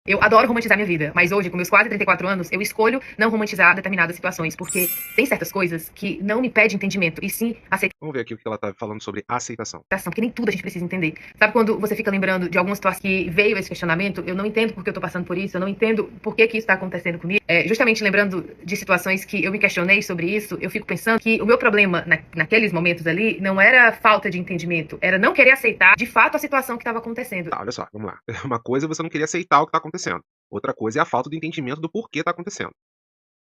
Eu adoro romantizar minha vida, mas hoje, com meus quase 34 anos, eu escolho não romantizar determinadas situações, porque tem certas coisas que não me pedem entendimento, e sim Vamos ver aqui o que ela tá falando sobre aceitação. aceitação, porque nem tudo a gente precisa entender. Sabe quando você fica lembrando de algumas situações que veio esse questionamento, eu não entendo por que eu tô passando por isso, eu não entendo por que isso tá acontecendo comigo. Justamente lembrando de situações que eu me questionei sobre isso, eu fico pensando que o meu problema naqueles momentos ali não era falta de entendimento, era não querer aceitar de fato a situação que estava acontecendo. Tá, olha só, vamos lá. Uma coisa é você não querer aceitar o que tá acontecendo. Outra coisa é a falta de entendimento do porquê tá acontecendo.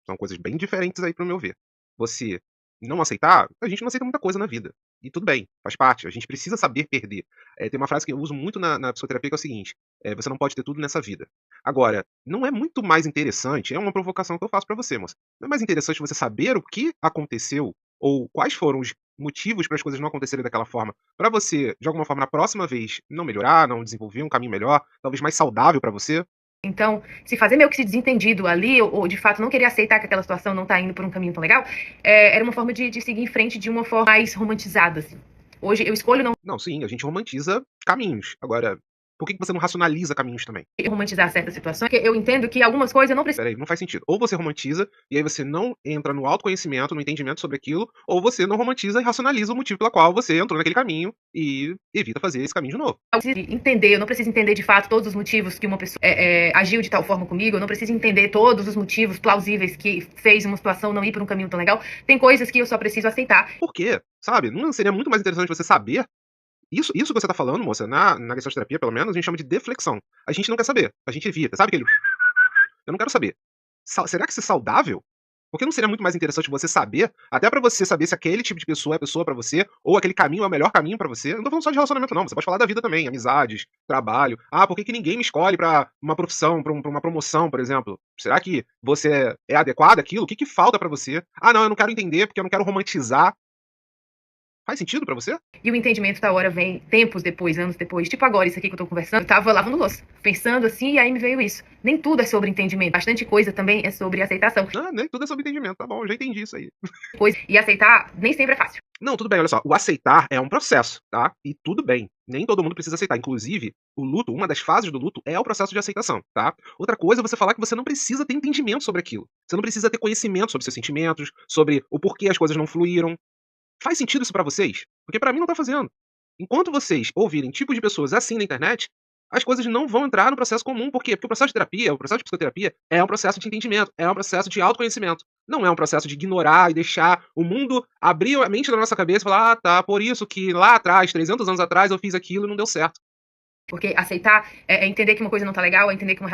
São coisas bem diferentes aí, pro meu ver. Você não aceitar, a gente não aceita muita coisa na vida. E tudo bem, faz parte. A gente precisa saber perder. Tem uma frase que eu uso muito na psicoterapia que é o seguinte: você não pode ter tudo nessa vida. Agora, não é muito mais interessante, é uma provocação que eu faço pra você, moça. Não é mais interessante você saber o que aconteceu ou quais foram os motivos para as coisas não acontecerem daquela forma, pra você, de alguma forma, na próxima vez, não melhorar, não desenvolver um caminho melhor, talvez mais saudável pra você? Então, se fazer meio que se desentendido ali, ou de fato não querer aceitar que aquela situação não tá indo por um caminho tão legal, era uma forma de seguir em frente de uma forma mais romantizada, assim. Hoje eu escolho não Não, sim, a gente romantiza caminhos. Agora, por que você não racionaliza caminhos também? romantizar certas situações, porque eu entendo que algumas coisas eu não preciso Espera aí, não faz sentido. Ou você romantiza, e aí você não entra no autoconhecimento, no entendimento sobre aquilo, ou você não romantiza e racionaliza o motivo pela qual você entrou naquele caminho e evita fazer esse caminho de novo. entender, eu não preciso entender de fato todos os motivos que uma pessoa agiu de tal forma comigo, eu não preciso entender todos os motivos plausíveis que fez uma situação não ir por um caminho tão legal. Tem coisas que eu só preciso aceitar. Por quê? Sabe? Não seria muito mais interessante você saber? Isso que você tá falando, moça, na terapia, pelo menos, a gente chama de deflexão. A gente não quer saber, a gente evita. Sabe aquele. Eu não quero saber. Será que isso é saudável? Porque não seria muito mais interessante você saber, até pra você saber se aquele tipo de pessoa é a pessoa pra você, ou aquele caminho é o melhor caminho pra você? Eu não tô falando só de relacionamento, não. Você pode falar da vida também, amizades, trabalho. Ah, por que que ninguém me escolhe pra uma profissão, pra uma promoção, por exemplo? Será que você é adequado àquilo? O que que falta pra você? Ah, não, eu não quero entender porque eu não quero romantizar. Faz sentido pra você? E o entendimento da hora vem tempos depois, anos depois. Tipo agora, isso aqui que eu tô conversando, eu tava lavando louça, pensando assim, e aí me veio isso. Nem tudo é sobre entendimento. Bastante coisa também é sobre aceitação. Ah, nem tudo é sobre entendimento, tá bom, eu já entendi isso aí. E aceitar nem sempre é fácil. Não, tudo bem, olha só, o aceitar é um processo, tá? E tudo bem, nem todo mundo precisa aceitar. Inclusive, o luto, uma das fases do luto é o processo de aceitação, tá? Outra coisa é você falar que você não precisa ter entendimento sobre aquilo. Você não precisa ter conhecimento sobre seus sentimentos, sobre o porquê as coisas não fluíram. Faz sentido isso pra vocês? Porque pra mim não tá fazendo. Enquanto vocês ouvirem tipos de pessoas assim na internet, as coisas não vão entrar no processo comum. Por quê? Porque o processo de terapia, o processo de psicoterapia, é um processo de entendimento, é um processo de autoconhecimento. Não é um processo de ignorar e deixar o mundo abrir a mente da nossa cabeça e falar: ah, tá, por isso que lá atrás, 300 anos atrás, eu fiz aquilo e não deu certo. Porque aceitar é entender que uma coisa não tá legal, é entender que uma